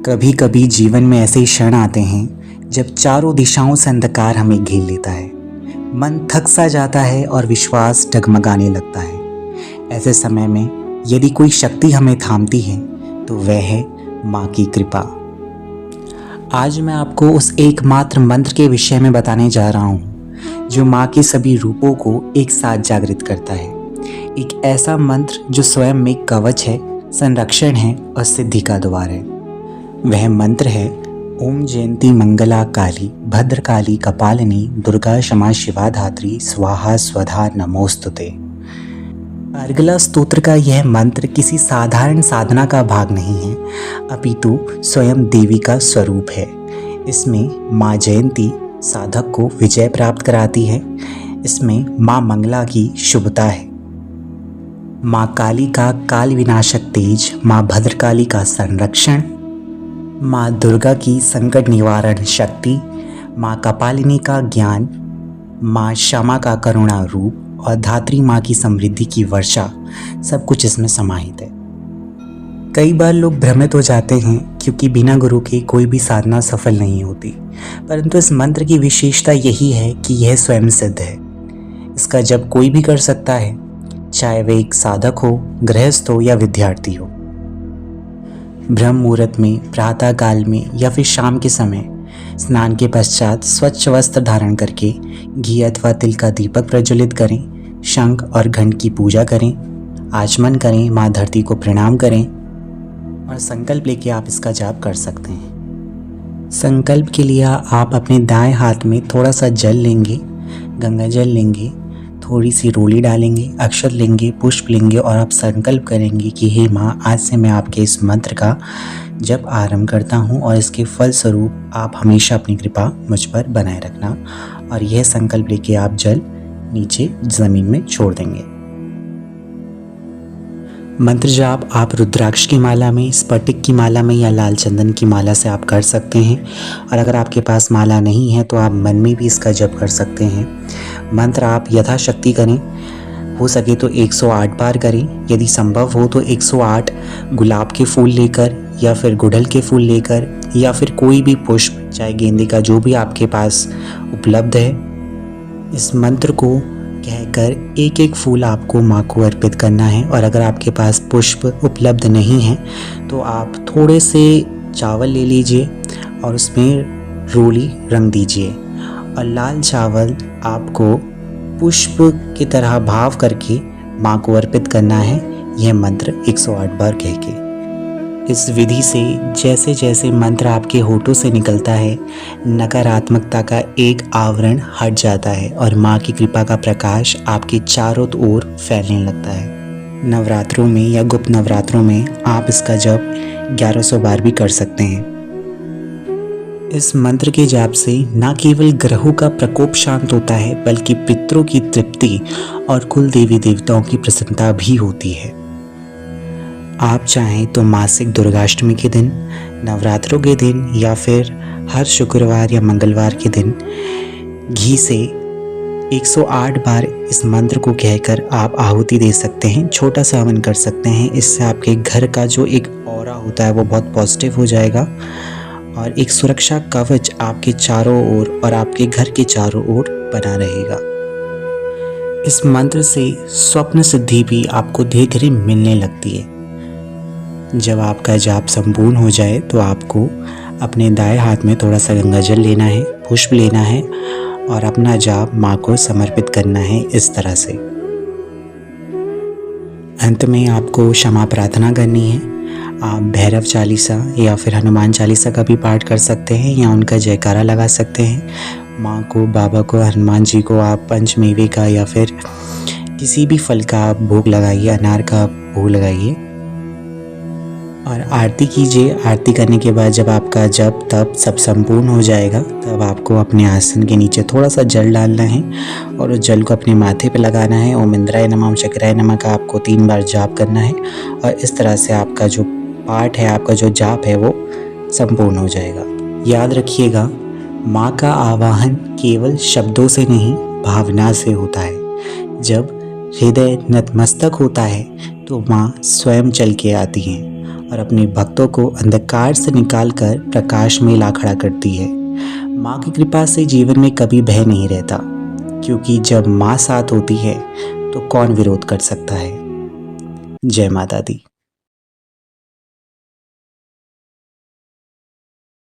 कभी कभी जीवन में ऐसे क्षण आते हैं जब चारों दिशाओं से अंधकार हमें घेर लेता है। मन थक सा जाता है और विश्वास डगमगाने लगता है। ऐसे समय में यदि कोई शक्ति हमें थामती है तो वह है माँ की कृपा। आज मैं आपको उस एकमात्र मंत्र के विषय में बताने जा रहा हूँ जो माँ के सभी रूपों को एक साथ जागृत करता है। एक ऐसा मंत्र जो स्वयं में कवच है, संरक्षण है और सिद्धि का द्वार है। वह मंत्र है ओम जयंती मंगला काली भद्रकाली कपालिनी दुर्गा क्षमा शिवा धात्री स्वाहा स्वधा नमोस्तुते। अर्गला स्तोत्र का यह मंत्र किसी साधारण साधना का भाग नहीं है, अपितु स्वयं देवी का स्वरूप है। इसमें माँ जयंती साधक को विजय प्राप्त कराती है। इसमें माँ मंगला की शुभता है। माँ काली का काल विनाशक तेज, माँ भद्रकाली का संरक्षण, माँ दुर्गा की संकट निवारण शक्ति, माँ कपालिनी का ज्ञान, माँ क्षमा का करुणा रूप और धात्री माँ की समृद्धि की वर्षा, सब कुछ इसमें समाहित है। कई बार लोग भ्रमित हो जाते हैं क्योंकि बिना गुरु के कोई भी साधना सफल नहीं होती, परंतु इस मंत्र की विशेषता यही है कि यह स्वयं सिद्ध है। इसका जप कोई भी कर सकता है, चाहे वह एक साधक हो, गृहस्थ हो या विद्यार्थी हो। ब्रह्म मुहूर्त में, प्रातः काल में या फिर शाम के समय स्नान के पश्चात स्वच्छ वस्त्र धारण करके घी अथवा तिल का दीपक प्रज्वलित करें, शंख और घंट की पूजा करें, आचमन करें, माँ धरती को प्रणाम करें और संकल्प लेके आप इसका जाप कर सकते हैं। संकल्प के लिए आप अपने दाएं हाथ में थोड़ा सा जल लेंगे, गंगा जल लेंगे, थोड़ी सी रोली डालेंगे, अक्षत लेंगे, पुष्प लेंगे और आप संकल्प करेंगे कि हे माँ, आज से मैं आपके इस मंत्र का जप आरंभ करता हूँ और इसके फल स्वरूप आप हमेशा अपनी कृपा मुझ पर बनाए रखना। और यह संकल्प लेके आप जल नीचे ज़मीन में छोड़ देंगे। मंत्र जाप आप रुद्राक्ष की माला में, स्फटिक की माला में या लाल चंदन की माला से आप कर सकते हैं। और अगर आपके पास माला नहीं है तो आप मन में भी इसका जप कर सकते हैं। मंत्र आप यथाशक्ति करें, हो सके तो 108 बार करें। यदि संभव हो तो 108 गुलाब के फूल लेकर या फिर गुड़हल के फूल लेकर या फिर कोई भी पुष्प, चाहे गेंदे का, जो भी आपके पास उपलब्ध है, इस मंत्र को कहकर एक एक फूल आपको माँ को अर्पित करना है। और अगर आपके पास पुष्प उपलब्ध नहीं है तो आप थोड़े से चावल ले लीजिए और उसमें रोली रंग दीजिए और लाल चावल आपको पुष्प की तरह भाव करके माँ को अर्पित करना है, यह मंत्र 108 बार कह के। इस विधि से जैसे जैसे मंत्र आपके होठों से निकलता है, नकारात्मकता का एक आवरण हट जाता है और माँ की कृपा का प्रकाश आपके चारों ओर फैलने लगता है। नवरात्रों में या गुप्त नवरात्रों में आप इसका जप 1100 बार भी कर सकते हैं। इस मंत्र के जाप से न केवल ग्रहों का प्रकोप शांत होता है, बल्कि पितरों की तृप्ति और कुल देवी देवताओं की प्रसन्नता भी होती है। आप चाहें तो मासिक दुर्गाष्टमी के दिन, नवरात्रों के दिन या फिर हर शुक्रवार या मंगलवार के दिन घी से 108 बार इस मंत्र को कहकर आप आहुति दे सकते हैं, छोटा सा हवन कर सकते हैं। इससे आपके घर का जो एक ऑरा होता है वो बहुत पॉजिटिव हो जाएगा और एक सुरक्षा कवच आपके चारों ओर और आपके घर के चारों ओर बना रहेगा। इस मंत्र से स्वप्न सिद्धि भी आपको धीरे धीरे मिलने लगती है। जब आपका जाप संपूर्ण हो जाए तो आपको अपने दाएं हाथ में थोड़ा सा गंगा जल लेना है, पुष्प लेना है और अपना जाप माँ को समर्पित करना है इस तरह से। अंत में आपको क्षमा प्रार्थना करनी है। आप भैरव चालीसा या फिर हनुमान चालीसा का भी पाठ कर सकते हैं या उनका जयकारा लगा सकते हैं। माँ को, बाबा को, हनुमान जी को आप पंचमेवे का या फिर किसी भी फल का भोग लगाइए, अनार का भोग लगाइए और आरती कीजिए। आरती करने के बाद जब आपका जप तप सब संपूर्ण हो जाएगा तब आपको अपने आसन के नीचे थोड़ा सा जल डालना है और उस जल को अपने माथे पे लगाना है। ओम इंद्राय नमः, ओम चक्राय नमः का आपको 3 बार जाप करना है और इस तरह से आपका जो पाठ है, आपका जो जाप है वो संपूर्ण हो जाएगा। याद रखिएगा, माँ का आवाहन केवल शब्दों से नहीं, भावना से होता है। जब हृदय नतमस्तक होता है तो माँ स्वयं चल के आती हैं और अपने भक्तों को अंधकार से निकालकर प्रकाश में ला खड़ा करती है। माँ की कृपा से जीवन में कभी भय नहीं रहता, क्योंकि जब माँ साथ होती है तो कौन विरोध कर सकता है। जय माता दी।